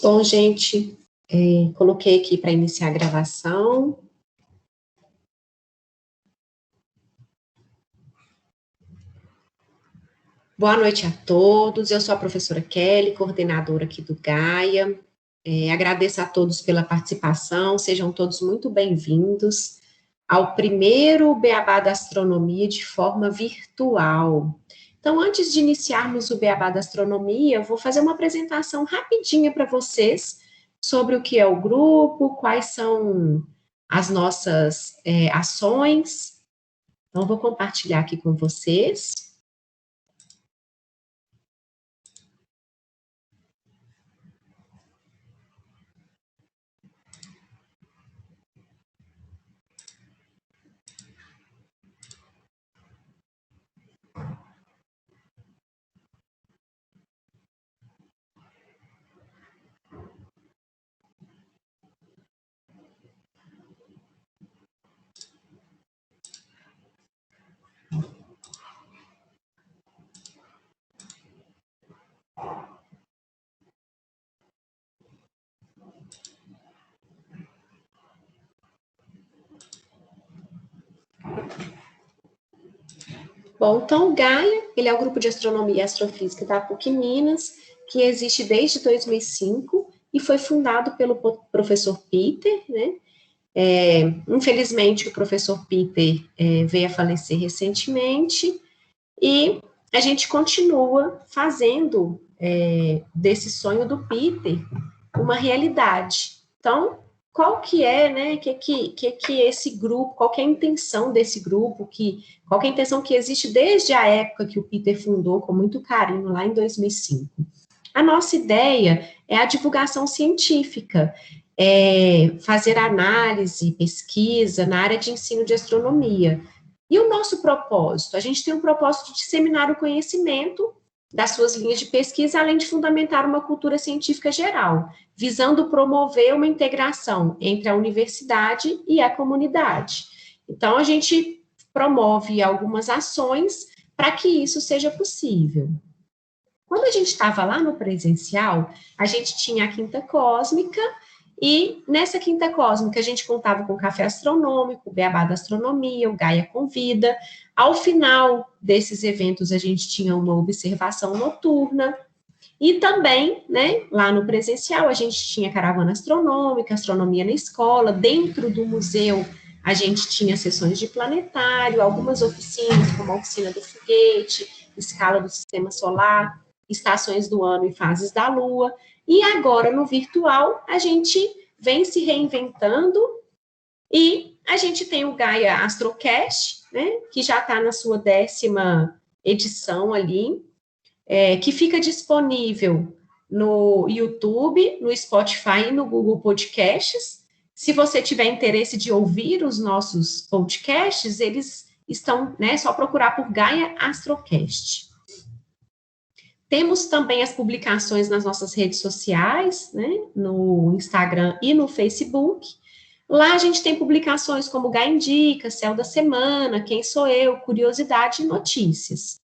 Bom, gente, coloquei aqui para iniciar a gravação. Boa noite a todos, eu sou a professora Kelly, coordenadora aqui do Gaia. Agradeço a todos pela participação, sejam todos muito bem-vindos ao primeiro Beabá da Astronomia de forma virtual. Então, antes de iniciarmos o Beabá da Astronomia, eu vou fazer uma apresentação rapidinha para vocês sobre o que é o grupo, quais são as nossas ações. Então, vou compartilhar aqui com vocês. Bom, então o Gaia, ele é o grupo de astronomia e astrofísica da PUC Minas, que existe desde 2005 e foi fundado pelo professor Peter, né? Infelizmente, o professor Peter veio a falecer recentemente e a gente continua fazendo desse sonho do Peter uma realidade. Então, qual que é, né, que esse grupo, qual que é a intenção desse grupo, qual que é a intenção que existe desde a época que o Peter fundou com muito carinho, lá em 2005? A nossa ideia é a divulgação científica, fazer análise, pesquisa na área de ensino de astronomia. E o nosso propósito? A gente tem um propósito de disseminar o conhecimento das suas linhas de pesquisa, além de fundamentar uma cultura científica geral, visando promover uma integração entre a universidade e a comunidade. Então, a gente promove algumas ações para que isso seja possível. Quando a gente estava lá no presencial, a gente tinha a Quinta Cósmica, e nessa Quinta Cósmica a gente contava com o Café Astronômico, o Beabá da Astronomia, o Gaia Convida. Ao final desses eventos a gente tinha uma observação noturna, e também, né, lá no presencial a gente tinha caravana astronômica, astronomia na escola, dentro do museu a gente tinha sessões de planetário, algumas oficinas, como a oficina do foguete, escala do sistema solar, estações do ano e fases da Lua. E agora, no virtual, a gente vem se reinventando e a gente tem o Gaia Astrocast, né, que já está na sua 10ª edição ali, que fica disponível no YouTube, no Spotify e no Google Podcasts. Se você tiver interesse de ouvir os nossos podcasts, eles estão, né, só procurar por Gaia Astrocast. Temos também as publicações nas nossas redes sociais, né, no Instagram e no Facebook. Lá a gente tem publicações como Gaia Indica, Céu da Semana, Quem Sou Eu, Curiosidade e Notícias.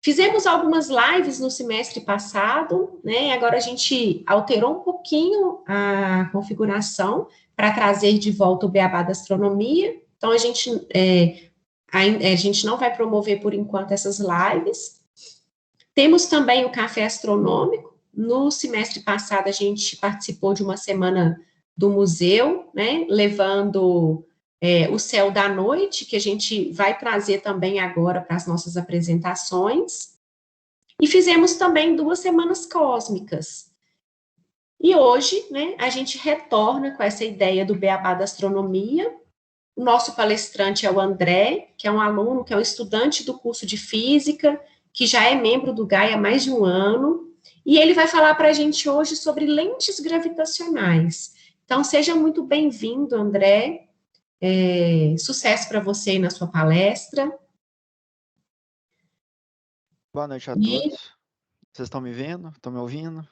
Fizemos algumas lives no semestre passado, né? Agora a gente alterou um pouquinho a configuração para trazer de volta o Beabá da Astronomia. Então a gente não vai promover por enquanto essas lives. Temos também o Café Astronômico. No semestre passado, a gente participou de uma semana do museu, né, levando o céu da noite, que a gente vai trazer também agora para as nossas apresentações. E fizemos também 2 semanas cósmicas. E hoje, né, a gente retorna com essa ideia do Beabá da Astronomia. O nosso palestrante é o André, que é um aluno, que é um estudante do curso de Física, que já é membro do Gaia há mais de um ano, e ele vai falar para a gente hoje sobre lentes gravitacionais. Então, seja muito bem-vindo, André. Sucesso para você aí na sua palestra. Boa noite a todos. Vocês estão me vendo? Estão me ouvindo?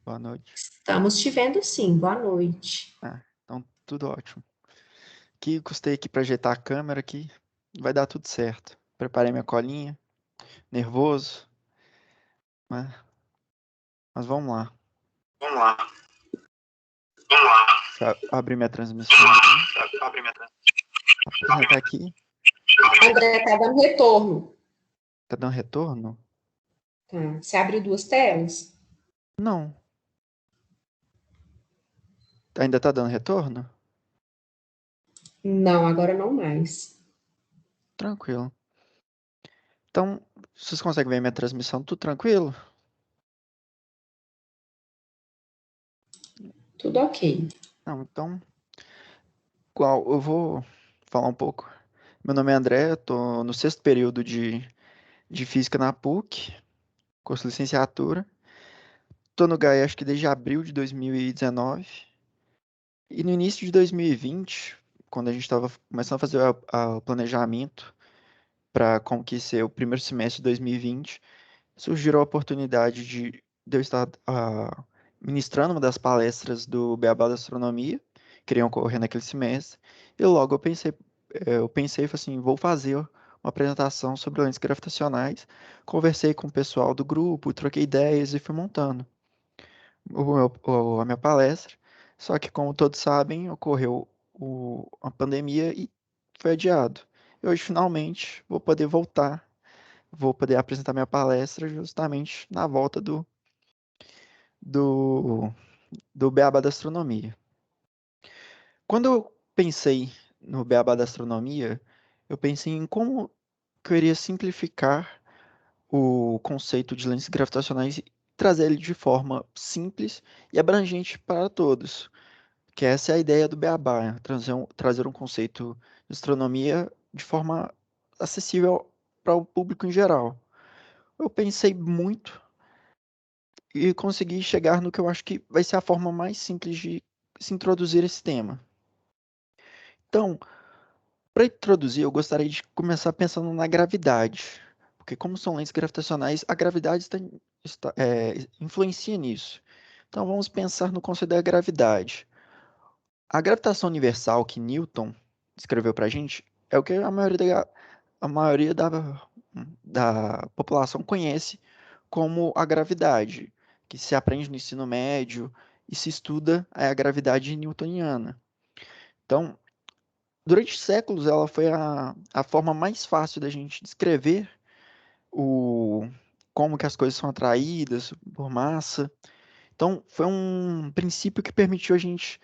Boa noite. Estamos te vendo sim, boa noite. Então tudo ótimo. Aqui, custei aqui para ajeitar a câmera aqui. Vai dar tudo certo. Preparei minha colinha. Nervoso. Mas vamos lá. Vamos lá. Deixa eu abrir minha transmissão aqui. Apresentar aqui. André, tá dando retorno. Tá dando retorno? Tá. Você abriu 2 telas? Não. Ainda tá dando retorno? Não, agora não mais. Tranquilo. Então, vocês conseguem ver minha transmissão? Tudo tranquilo? Tudo ok. Não, então, eu vou falar um pouco. Meu nome é André, eu tô no 6º período de Física na PUC, curso de licenciatura. Tô no GAE acho que desde abril de 2019. E no início de 2020, quando a gente estava começando a fazer o planejamento para como que ia ser o primeiro semestre de 2020, surgiu a oportunidade de eu estar ministrando uma das palestras do Beabá da Astronomia, que iriam ocorrer naquele semestre, e logo eu pensei, falei assim, vou fazer uma apresentação sobre lentes gravitacionais. Conversei com o pessoal do grupo, troquei ideias e fui montando a minha palestra. Só que, como todos sabem, ocorreu a pandemia e foi adiado. E hoje, finalmente, vou poder apresentar minha palestra justamente na volta do, do Beabá da Astronomia. Quando eu pensei no Beabá da Astronomia, eu pensei em como que eu iria simplificar o conceito de lentes gravitacionais e trazer ele de forma simples e abrangente para todos. Que essa é a ideia do Beabá, né? Trazer um conceito de astronomia de forma acessível para o público em geral. Eu pensei muito e consegui chegar no que eu acho que vai ser a forma mais simples de se introduzir esse tema. Então, para introduzir, eu gostaria de começar pensando na gravidade, porque como são lentes gravitacionais, a gravidade influencia nisso. Então, vamos pensar no conceito da gravidade. A gravitação universal que Newton descreveu para a gente é o que a maioria da população conhece como a gravidade, que se aprende no ensino médio e se estuda a gravidade newtoniana. Então, durante séculos, ela foi a forma mais fácil da gente descrever como que as coisas são atraídas por massa. Então, foi um princípio que permitiu a gente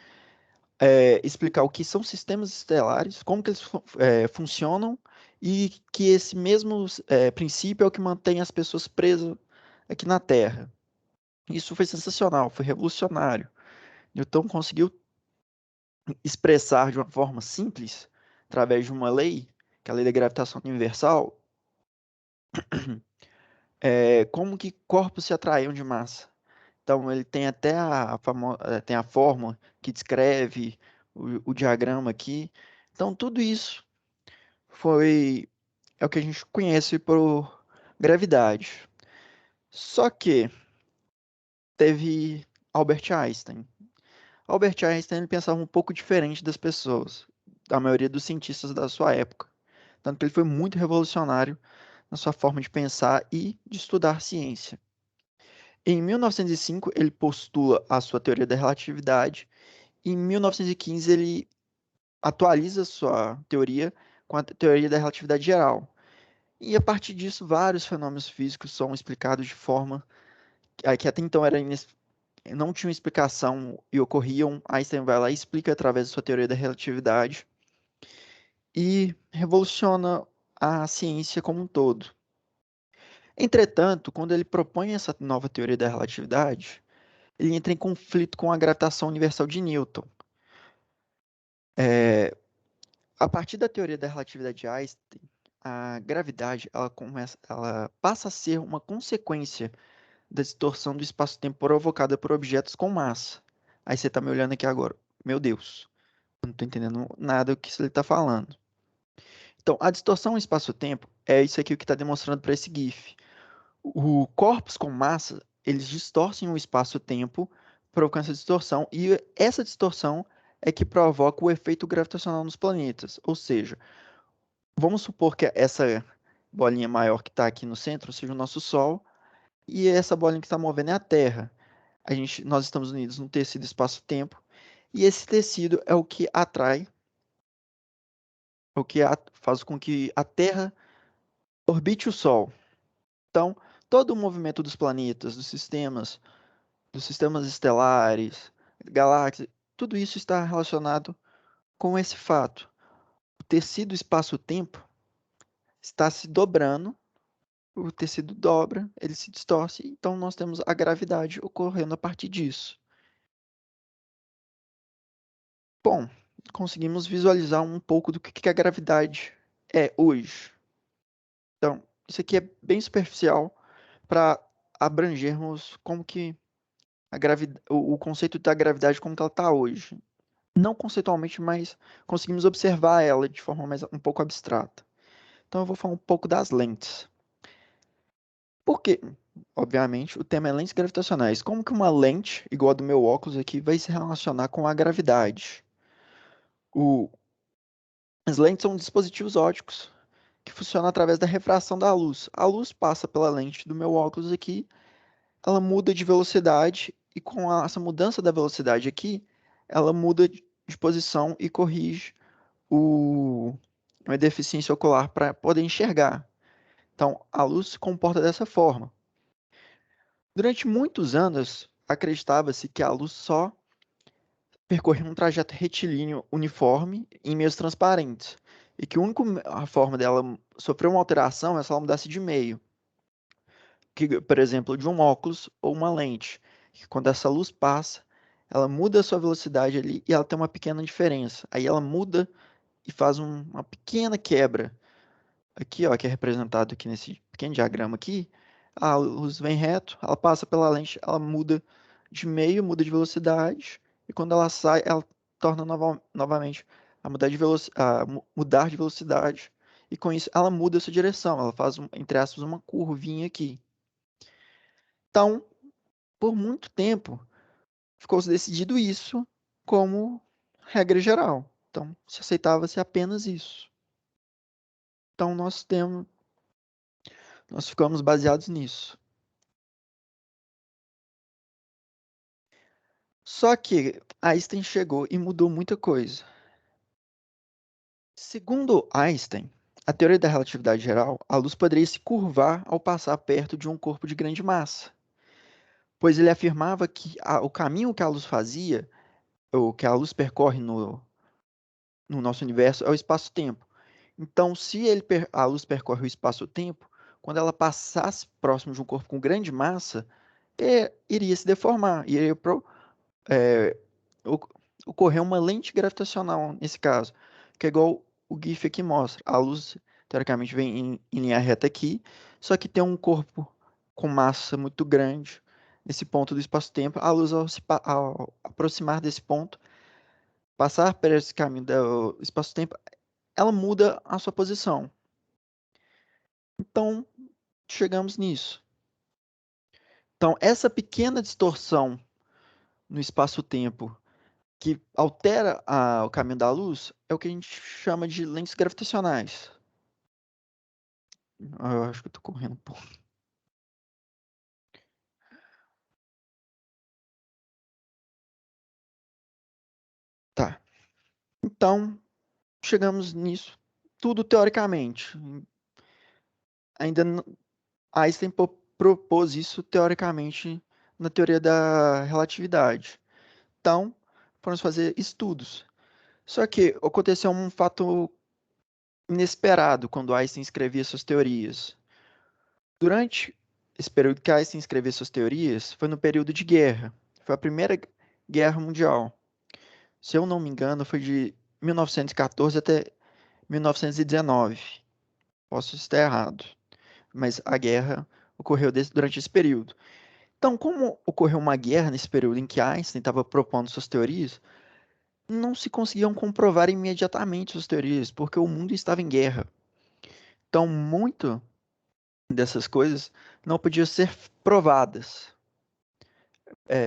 explicar o que são sistemas estelares, como que eles funcionam e que esse mesmo princípio é o que mantém as pessoas presas aqui na Terra. Isso foi sensacional, foi revolucionário. Newton conseguiu expressar de uma forma simples, através de uma lei, que é a lei da gravitação universal, como que corpos se atraíam de massa. Então, ele tem até tem a fórmula que descreve o diagrama aqui. Então, tudo isso é o que a gente conhece por gravidade. Só que teve Albert Einstein. Albert Einstein ele pensava um pouco diferente das pessoas, da maioria dos cientistas da sua época. Tanto que ele foi muito revolucionário na sua forma de pensar e de estudar ciência. Em 1905, ele postula a sua teoria da relatividade, e em 1915, ele atualiza sua teoria com a teoria da relatividade geral. E a partir disso, vários fenômenos físicos são explicados de forma que até então não tinham explicação e ocorriam. Einstein vai lá e explica através da sua teoria da relatividade e revoluciona a ciência como um todo. Entretanto, quando ele propõe essa nova teoria da relatividade, ele entra em conflito com a gravitação universal de Newton. A partir da teoria da relatividade de Einstein, a gravidade ela passa a ser uma consequência da distorção do espaço-tempo provocada por objetos com massa. Aí você está me olhando aqui agora. Meu Deus, eu não estou entendendo nada do que ele está falando. Então, a distorção do espaço-tempo é isso aqui que está demonstrando para esse GIF. O corpos com massa, eles distorcem o espaço-tempo, provocando essa distorção, e essa distorção é que provoca o efeito gravitacional nos planetas. Ou seja, vamos supor que essa bolinha maior que está aqui no centro seja o nosso Sol, e essa bolinha que está movendo é a Terra. Nós estamos unidos num tecido espaço-tempo, e esse tecido é o que atrai, faz com que a Terra orbite o Sol. Então, todo o movimento dos planetas, dos sistemas estelares, galáxias, tudo isso está relacionado com esse fato. O tecido espaço-tempo está se dobrando, o tecido dobra, ele se distorce, então nós temos a gravidade ocorrendo a partir disso. Bom, conseguimos visualizar um pouco do que a gravidade é hoje. Então, isso aqui é bem superficial para abrangermos como que o conceito da gravidade como que ela está hoje. Não conceitualmente, mas conseguimos observar ela de forma um pouco abstrata. Então eu vou falar um pouco das lentes. Por quê? Obviamente, o tema é lentes gravitacionais. Como que uma lente, igual a do meu óculos aqui, vai se relacionar com a gravidade? O... As lentes são dispositivos ópticos que funcionam através da refração da luz. A luz passa pela lente do meu óculos aqui, ela muda de velocidade, e com essa mudança da velocidade aqui, ela muda de posição e corrige uma deficiência ocular para poder enxergar. Então, a luz se comporta dessa forma. Durante muitos anos, acreditava-se que a luz só percorria um trajeto retilíneo uniforme em meios transparentes, e que a forma dela sofrer uma alteração é se ela mudasse de meio, que, por exemplo, de um óculos ou uma lente, que quando essa luz passa, ela muda a sua velocidade ali e ela tem uma pequena diferença. Aí ela muda e faz uma pequena quebra. Aqui, ó, que é representado aqui nesse pequeno diagrama aqui, a luz vem reto, ela passa pela lente, ela muda de meio, muda de velocidade, e quando ela sai, ela torna novamente a mudar de velocidade, e com isso ela muda essa direção, ela faz, entre aspas, uma curvinha aqui. Então, por muito tempo, ficou-se decidido isso como regra geral. Então, se aceitava-se apenas isso. Então, nós ficamos baseados nisso. Só que Einstein chegou e mudou muita coisa. Segundo Einstein, a teoria da relatividade geral, a luz poderia se curvar ao passar perto de um corpo de grande massa, pois ele afirmava que o caminho que a luz fazia, ou que a luz percorre no nosso universo, é o espaço-tempo. Então, se a luz percorre o espaço-tempo, quando ela passasse próximo de um corpo com grande massa, iria se deformar, iria é, ocorrer uma lente gravitacional nesse caso, que é igual o GIF aqui mostra. A luz, teoricamente, vem em linha reta aqui, só que tem um corpo com massa muito grande nesse ponto do espaço-tempo. A luz, ao aproximar desse ponto, passar por esse caminho do espaço-tempo, ela muda a sua posição. Então, chegamos nisso. Então, essa pequena distorção no espaço-tempo que altera o caminho da luz é o que a gente chama de lentes gravitacionais. Eu acho que eu tô correndo um pouco. Tá. Então, chegamos nisso tudo teoricamente. Ainda Einstein propôs isso teoricamente na teoria da relatividade. Então, fomos fazer estudos. Só que aconteceu um fato inesperado quando Einstein escrevia suas teorias. Durante esse período que Einstein escreveu suas teorias, foi no período de guerra. Foi a Primeira Guerra Mundial. Se eu não me engano, foi de 1914 até 1919. Posso estar errado, mas a guerra ocorreu durante esse período. Então, como ocorreu uma guerra nesse período em que Einstein estava propondo suas teorias, não se conseguiam comprovar imediatamente suas teorias, porque o mundo estava em guerra. Então, muito dessas coisas não podiam ser provadas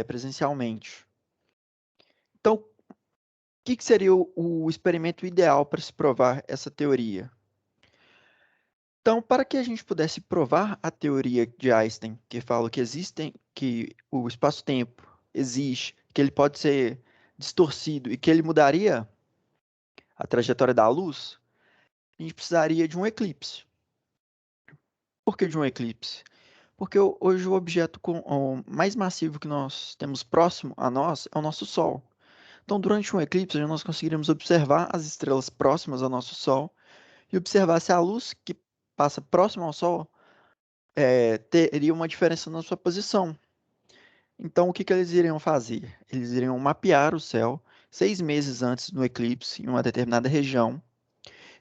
presencialmente. Então, o que seria o experimento ideal para se provar essa teoria? Então, para que a gente pudesse provar a teoria de Einstein, que fala que o espaço-tempo existe, que ele pode ser distorcido e que ele mudaria a trajetória da luz, a gente precisaria de um eclipse. Por que de um eclipse? Porque hoje o objeto o mais massivo que nós temos próximo a nós é o nosso Sol. Então, durante um eclipse, nós conseguiríamos observar as estrelas próximas ao nosso Sol e observar se a luz que passa próximo ao Sol teria uma diferença na sua posição. Então, o que eles iriam fazer? Eles iriam mapear o céu 6 meses antes do eclipse, em uma determinada região,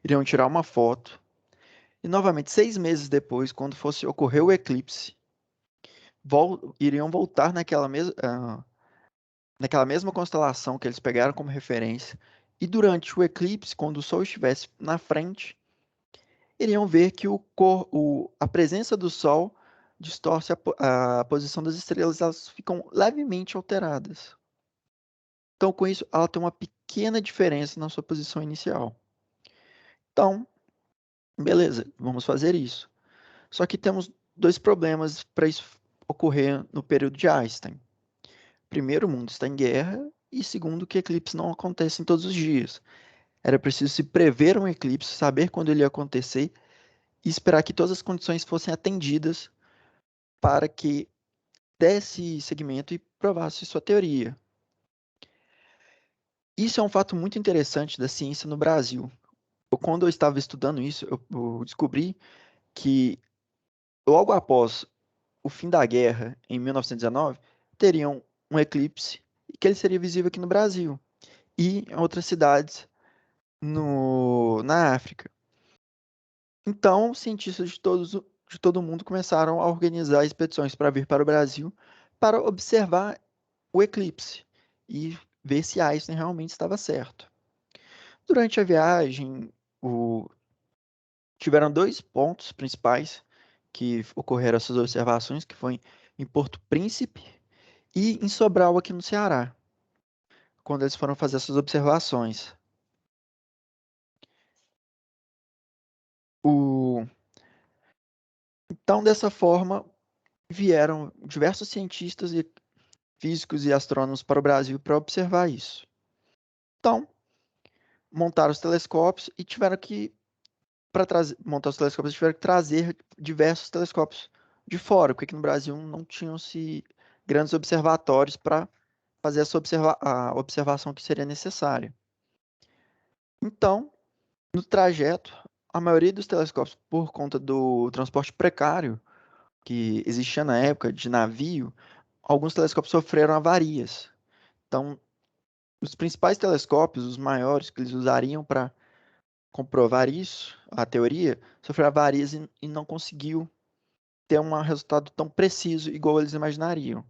iriam tirar uma foto, e novamente, 6 meses depois, quando fosse ocorrer o eclipse, iriam voltar naquela mesma constelação que eles pegaram como referência, e durante o eclipse, quando o Sol estivesse na frente, iriam ver que a presença do Sol distorce a posição das estrelas, elas ficam levemente alteradas. Então, com isso, ela tem uma pequena diferença na sua posição inicial. Então, beleza, vamos fazer isso. Só que temos dois problemas para isso ocorrer no período de Einstein. Primeiro, o mundo está em guerra, e segundo, que eclipses não acontecem todos os dias. Era preciso se prever um eclipse, saber quando ele ia acontecer e esperar que todas as condições fossem atendidas para que desse seguimento e provasse sua teoria. Isso é um fato muito interessante da ciência no Brasil. Quando eu estava estudando isso, eu descobri que logo após o fim da guerra, em 1919, teriam um eclipse e que ele seria visível aqui no Brasil e em outras cidades na África. Então, cientistas de todo mundo começaram a organizar expedições para vir para o Brasil para observar o eclipse e ver se Einstein realmente estava certo. Durante a viagem, tiveram dois pontos principais que ocorreram essas observações, que foi em Porto Príncipe e em Sobral, aqui no Ceará, quando eles foram fazer essas observações. Então, dessa forma, vieram diversos cientistas e físicos e astrônomos para o Brasil para observar isso. Então, montaram os telescópios e tiveram que, para montar os telescópios, tiveram que trazer diversos telescópios de fora, porque aqui no Brasil não tinham-se grandes observatórios para fazer a observação que seria necessária. Então, no trajeto, a maioria dos telescópios, por conta do transporte precário que existia na época de navio, alguns telescópios sofreram avarias. Então, os principais telescópios, os maiores que eles usariam para comprovar isso, a teoria, sofreram avarias e não conseguiu ter um resultado tão preciso igual eles imaginariam.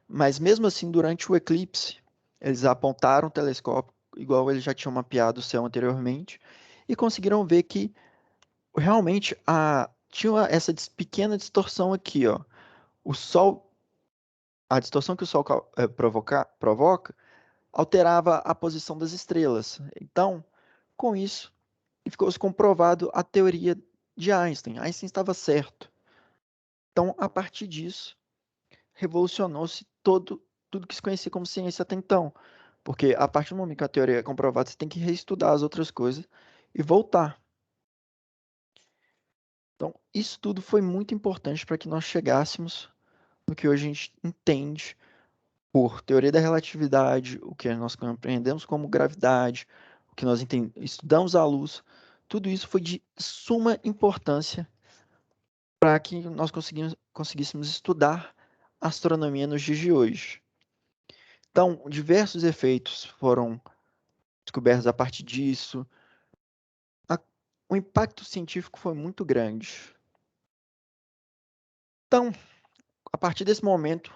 Mas mesmo assim, durante o eclipse, eles apontaram o telescópio, igual eles já tinham mapeado o céu anteriormente, e conseguiram ver que realmente tinha essa pequena distorção aqui, ó. O Sol, a distorção que o Sol provoca alterava a posição das estrelas. Então, com isso, ficou-se comprovado a teoria de Einstein. Einstein estava certo. Então, a partir disso, revolucionou-se tudo que se conhecia como ciência até então. Porque a partir do momento que a teoria é comprovada, você tem que reestudar as outras coisas e voltar. Então, isso tudo foi muito importante para que nós chegássemos no que hoje a gente entende por teoria da relatividade, o que nós compreendemos como gravidade, o que nós estudamos a luz. Tudo isso foi de suma importância para que nós conseguíssemos estudar astronomia nos dias de hoje. Então, diversos efeitos foram descobertos a partir disso. O impacto científico foi muito grande. Então, a partir desse momento,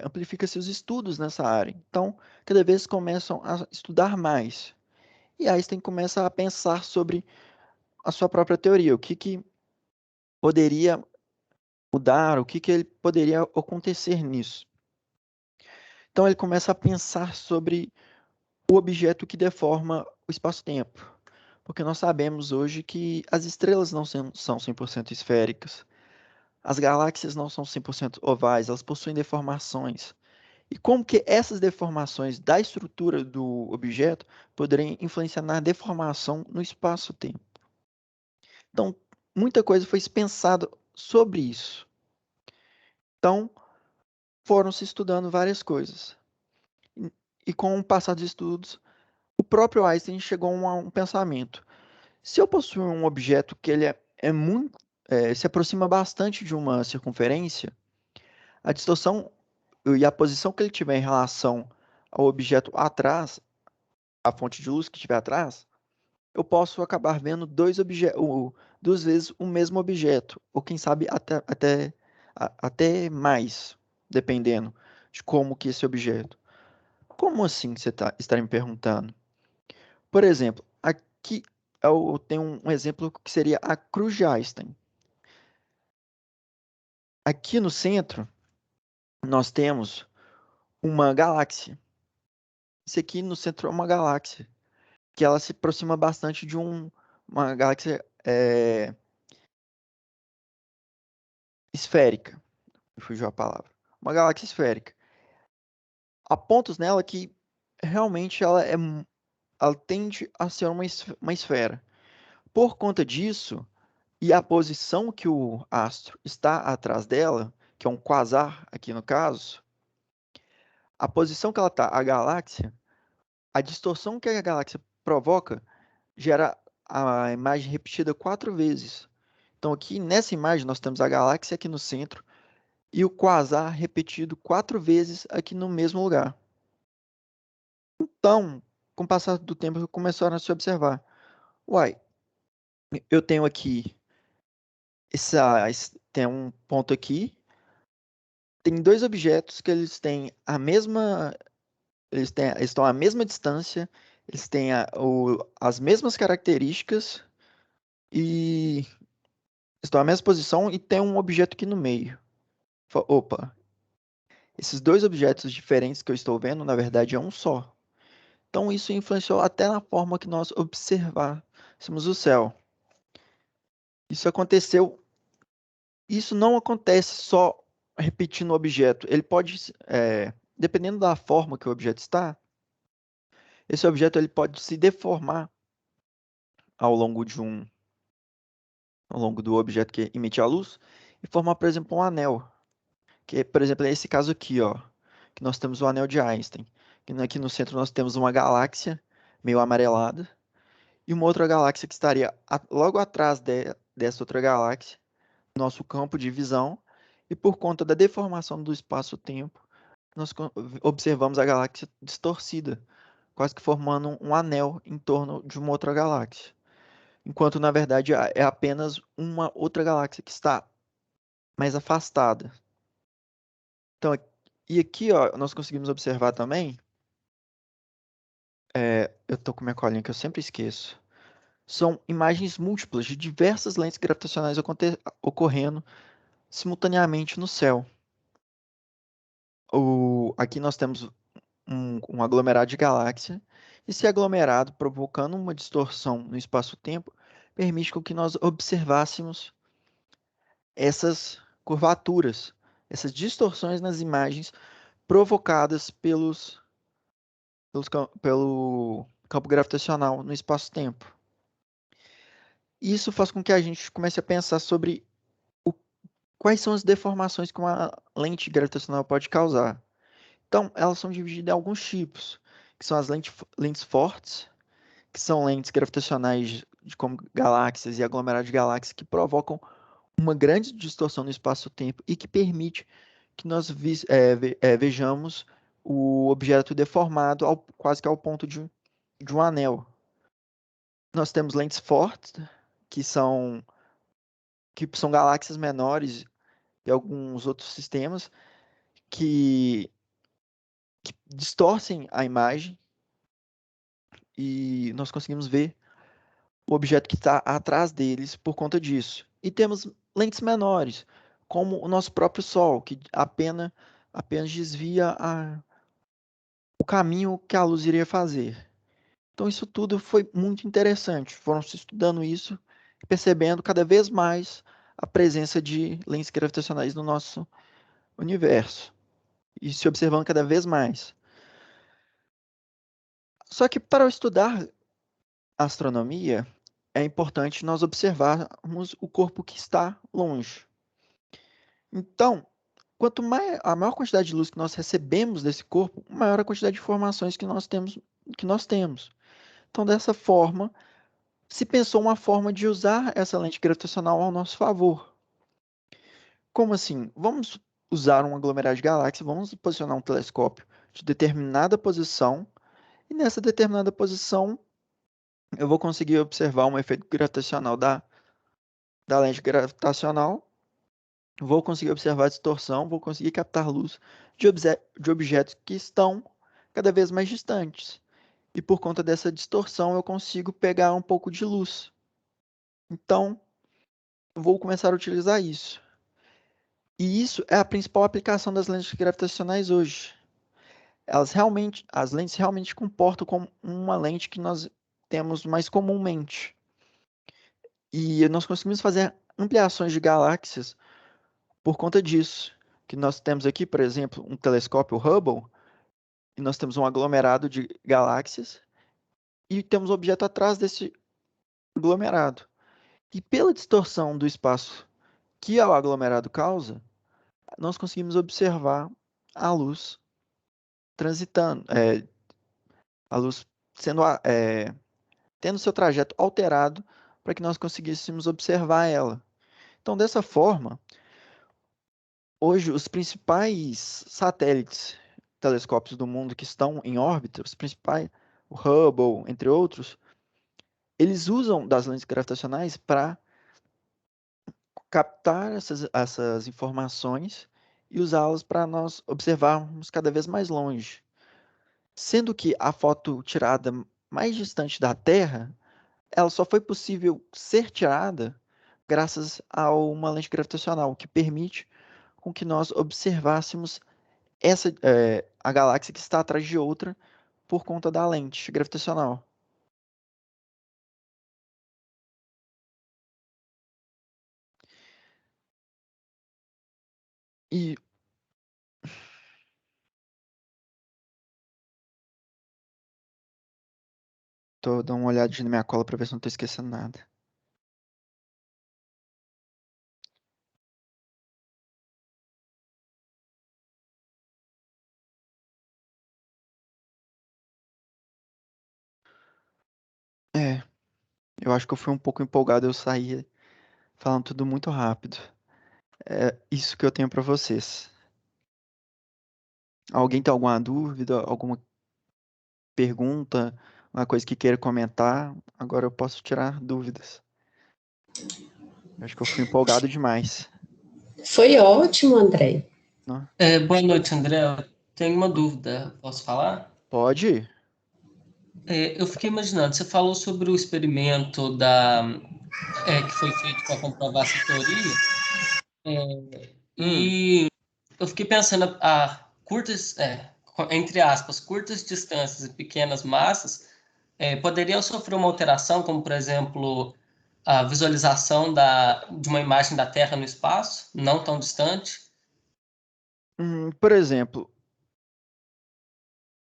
amplifica-se os estudos nessa área. Então, cada vez começam a estudar mais. E Einstein começa a pensar sobre a sua própria teoria, o que poderia mudar, o que ele poderia acontecer nisso. Então, ele começa a pensar sobre o objeto que deforma o espaço-tempo. Porque nós sabemos hoje que as estrelas não são 100% esféricas. As galáxias não são 100% ovais, elas possuem deformações. E como que essas deformações da estrutura do objeto poderiam influenciar na deformação no espaço-tempo? Então, muita coisa foi pensada sobre isso. Então, foram se estudando várias coisas. E com o passar dos estudos, o próprio Einstein chegou a um pensamento. Se eu possuir um objeto que ele se aproxima bastante de uma circunferência, a distorção e a posição que ele tiver em relação ao objeto atrás, a fonte de luz que estiver atrás, eu posso acabar vendo duas vezes o mesmo objeto, ou quem sabe até mais, dependendo de como que esse objeto. Como assim você está me perguntando? Por exemplo, aqui eu tenho um exemplo que seria a cruz de Einstein. Aqui no centro, nós temos uma galáxia. Isso aqui no centro é uma galáxia, que ela se aproxima bastante de uma galáxia esférica. Me fugiu a palavra. Uma galáxia esférica. Há pontos nela que realmente ela tende a ser uma esfera. Por conta disso, e a posição que o astro está atrás dela, que é um quasar aqui no caso, a posição que ela está, a galáxia, a distorção que a galáxia provoca gera a imagem repetida 4 vezes. Então aqui nessa imagem nós temos a galáxia aqui no centro e o quasar repetido 4 vezes aqui no mesmo lugar. Então, com o passar do tempo, começaram a se observar. Uai, eu tenho aqui tem um ponto aqui, tem dois objetos que eles têm a mesma, eles estão à mesma distância, eles têm as mesmas características e estão à mesma posição e tem um objeto aqui no meio. Opa, esses dois objetos diferentes que eu estou vendo, na verdade, é um só. Então isso influenciou até na forma que nós observássemos o céu. Isso aconteceu. Isso não acontece só repetindo o objeto. Ele pode, dependendo da forma que o objeto está, esse objeto ele pode se deformar ao longo ao longo do objeto que emite a luz e formar, por exemplo, um anel. Que, por exemplo, é esse caso aqui, ó, que nós temos o anel de Einstein. Aqui no centro nós temos uma galáxia meio amarelada e uma outra galáxia que estaria logo atrás dessa outra galáxia, nosso campo de visão, e por conta da deformação do espaço-tempo, nós observamos a galáxia distorcida, quase que formando um anel em torno de uma outra galáxia. Enquanto, na verdade, é apenas uma outra galáxia que está mais afastada. Então, e aqui, ó, nós conseguimos observar também, eu estou com minha colinha que eu sempre esqueço, são imagens múltiplas de diversas lentes gravitacionais ocorrendo simultaneamente no céu. Aqui nós temos um aglomerado de galáxia. Esse aglomerado, provocando uma distorção no espaço-tempo, permite que nós observássemos essas curvaturas, essas distorções nas imagens provocadas pelo campo gravitacional no espaço-tempo. Isso faz com que a gente comece a pensar sobre quais são as deformações que uma lente gravitacional pode causar. Então, elas são divididas em alguns tipos, que são as lentes fortes, que são lentes gravitacionais como galáxias e aglomerados de galáxias que provocam uma grande distorção no espaço-tempo e que permite que nós vejamos o objeto deformado quase que ao ponto de um anel. Nós temos lentes fortes, que são galáxias menores e alguns outros sistemas que distorcem a imagem e nós conseguimos ver o objeto que está atrás deles por conta disso. E temos lentes menores, como o nosso próprio Sol, que apenas desvia o caminho que a luz iria fazer. Então, isso tudo foi muito interessante. Foram se estudando isso e percebendo cada vez mais a presença de lentes gravitacionais no nosso universo e se observando cada vez mais. Só que para estudar astronomia, é importante nós observarmos o corpo que está longe. Então, quanto a maior quantidade de luz que nós recebemos desse corpo, maior a quantidade de informações que nós temos. Então, dessa forma, se pensou uma forma de usar essa lente gravitacional ao nosso favor. Como assim? Vamos usar um aglomerado de galáxias, vamos posicionar um telescópio de determinada posição, e nessa determinada posição eu vou conseguir observar um efeito gravitacional da lente gravitacional, vou conseguir observar a distorção, vou conseguir captar luz de objetos que estão cada vez mais distantes. E por conta dessa distorção eu consigo pegar um pouco de luz. Então, eu vou começar a utilizar isso. E isso é a principal aplicação das lentes gravitacionais hoje. As lentes realmente comportam como uma lente que nós temos mais comumente. E nós conseguimos fazer ampliações de galáxias por conta disso. Que nós temos aqui, por exemplo, um telescópio Hubble, e nós temos um aglomerado de galáxias, e temos um objeto atrás desse aglomerado. E pela distorção do espaço que o aglomerado causa, nós conseguimos observar a luz transitando, a luz sendo, tendo seu trajeto alterado para que nós conseguíssemos observar ela. Então, dessa forma, hoje os principais satélites, telescópios do mundo que estão em órbita, os principais, o Hubble, entre outros, eles usam das lentes gravitacionais para captar essas informações e usá-las para nós observarmos cada vez mais longe. Sendo que a foto tirada mais distante da Terra, ela só foi possível ser tirada graças a uma lente gravitacional, que permite com que nós observássemos a galáxia que está atrás de outra por conta da lente gravitacional. E tô dando uma olhadinha na minha cola para ver se não estou esquecendo nada. É, eu acho que eu fui um pouco empolgado, eu saí falando tudo muito rápido. É isso que eu tenho para vocês. Alguém tem alguma dúvida, alguma pergunta, uma coisa que queira comentar? Agora eu posso tirar dúvidas. Eu acho que eu fui empolgado demais, Foi ótimo, André. né? Boa noite, André. Eu tenho uma dúvida, posso falar? Pode? Eu fiquei imaginando, você falou sobre o experimento que foi feito para comprovar essa teoria, Hum, e eu fiquei pensando, entre aspas, curtas distâncias e pequenas massas poderiam sofrer uma alteração, como, por exemplo, a visualização de uma imagem da Terra no espaço, não tão distante. por exemplo,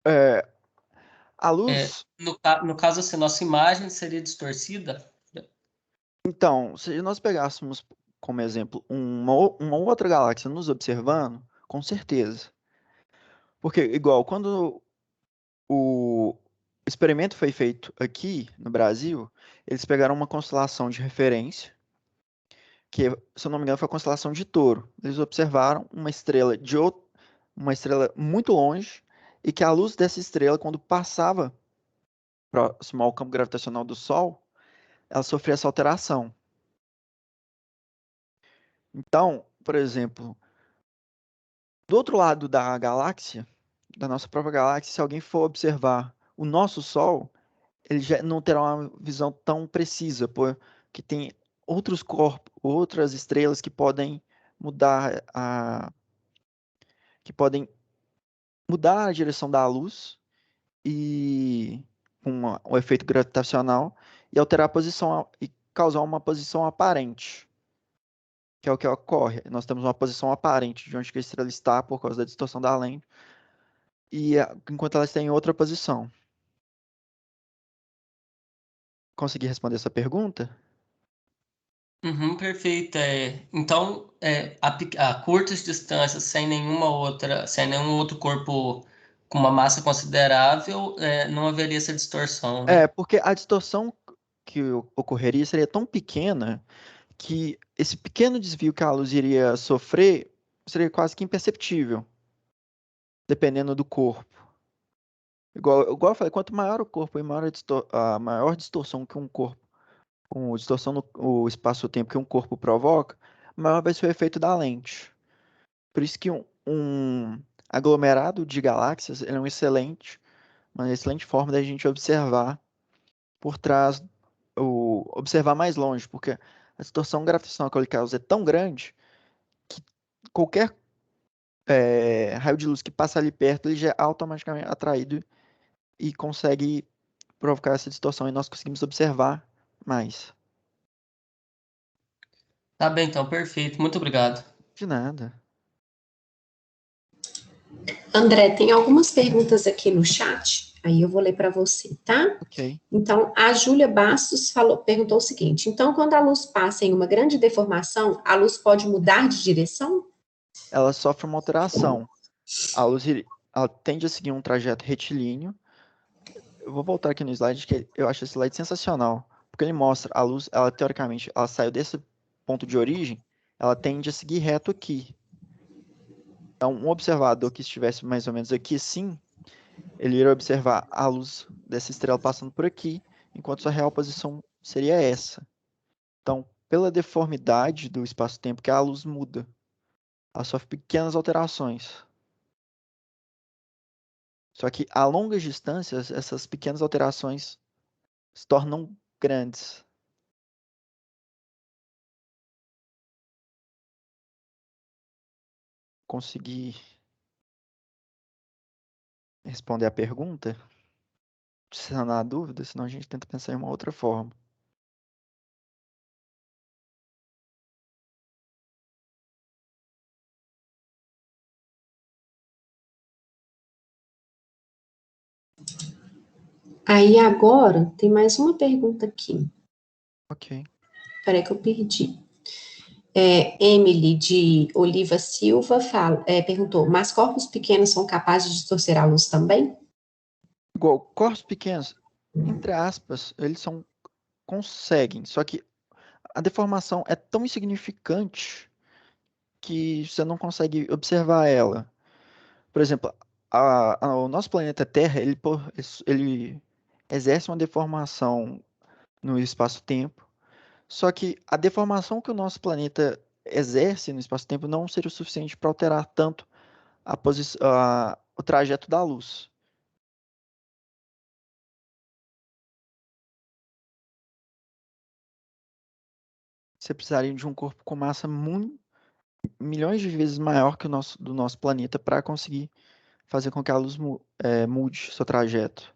é, a É, luz. no caso, assim, nossa imagem seria distorcida. Então, se nós pegássemos como exemplo uma outra galáxia nos observando, com certeza. Porque, igual, quando o experimento foi feito aqui no Brasil, eles pegaram uma constelação de referência, que, se eu não me engano, foi a constelação de Touro. Eles observaram uma estrela muito longe, e que a luz dessa estrela, quando passava próximo ao campo gravitacional do Sol, ela sofria essa alteração. Então, por exemplo, do outro lado da galáxia, da nossa própria galáxia, se alguém for observar o nosso Sol, ele já não terá uma visão tão precisa, porque tem outros corpos, outras estrelas mudar a, que podem mudar a direção da luz e um efeito gravitacional e alterar a posição e causar uma posição aparente, que é o que ocorre. Nós temos uma posição aparente de onde que a estrela está por causa da distorção da lente, e enquanto ela está em outra posição. Consegui responder essa pergunta? Uhum, perfeito. Então, a curtas distâncias, sem nenhum outro corpo com uma massa considerável, não haveria essa distorção, né? Porque a distorção que ocorreria seria tão pequena que esse pequeno desvio que a luz iria sofrer seria quase que imperceptível, dependendo do corpo. Igual eu falei, quanto maior o corpo e maior a maior distorção que um corpo, distorção no espaço-tempo que um corpo provoca, maior vai ser o efeito da lente. Por isso que um aglomerado de galáxias ele é uma excelente forma da gente observar por trás, observar mais longe, porque a distorção gravitacional que ele causa é tão grande que qualquer raio de luz que passa ali perto, ele já é automaticamente atraído e consegue provocar essa distorção e nós conseguimos observar mais. Tá bem, então, perfeito. Muito obrigado. De nada. André, tem algumas perguntas aqui no chat, aí eu vou ler para você, tá? Ok. Então, a Júlia Bastos perguntou o seguinte: então, quando a luz passa em uma grande deformação, a luz pode mudar de direção? Ela sofre uma alteração. A luz ela tende a seguir um trajeto retilíneo. Eu vou voltar aqui no slide, que eu acho esse slide sensacional, porque ele mostra a luz, ela teoricamente, ela saiu desse ponto de origem, ela tende a seguir reto aqui. Então, um observador que estivesse mais ou menos aqui, sim, ele iria observar a luz dessa estrela passando por aqui, enquanto sua real posição seria essa. Então, pela deformidade do espaço-tempo que a luz muda, ela sofre pequenas alterações. Só que a longas distâncias, essas pequenas alterações se tornam grandes. Consegui responder a pergunta? Se não há dúvida, senão a gente tenta pensar em uma outra forma. Aí agora tem mais uma pergunta aqui. Ok. Peraí que eu perdi. Emily de Oliva Silva perguntou: mas corpos pequenos são capazes de distorcer a luz também? Igual, corpos pequenos, entre aspas, eles conseguem, só que a deformação é tão insignificante que você não consegue observar ela. Por exemplo, o nosso planeta Terra, ele exerce uma deformação no espaço-tempo, só que a deformação que o nosso planeta exerce no espaço-tempo não seria o suficiente para alterar tanto o trajeto da luz. Você precisaria de um corpo com massa milhões de vezes maior que do nosso planeta para conseguir fazer com que a luz mude seu trajeto.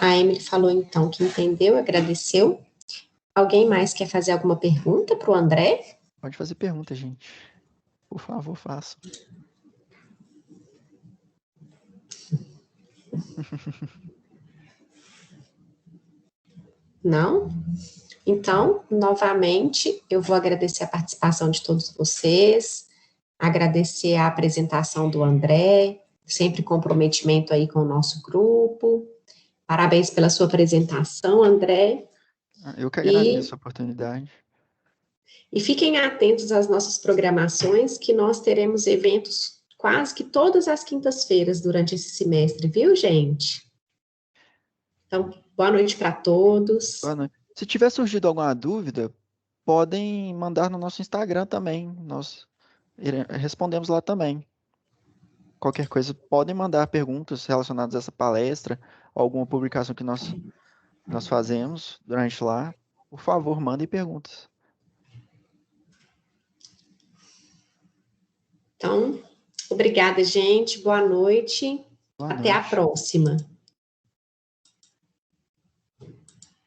A Emily falou então que entendeu, agradeceu. Alguém mais quer fazer alguma pergunta para o André? Pode fazer pergunta, gente. Por favor, faça. Não? Então, novamente, eu vou agradecer a participação de todos vocês, agradecer a apresentação do André, sempre comprometimento aí com o nosso grupo. Parabéns pela sua apresentação, André. Eu que E, agradeço a oportunidade. e fiquem atentos às nossas programações, que nós teremos eventos quase que todas as quintas-feiras durante esse semestre, viu, gente? Então, boa noite para todos. Boa noite. Se tiver surgido alguma dúvida, podem mandar no nosso Instagram também. Nós respondemos lá também. Qualquer coisa, podem mandar perguntas relacionadas a essa palestra, ou alguma publicação que nós fazemos durante lá. Por favor, mandem perguntas. Então, obrigada, gente. Boa noite. Boa Até a noite. próxima.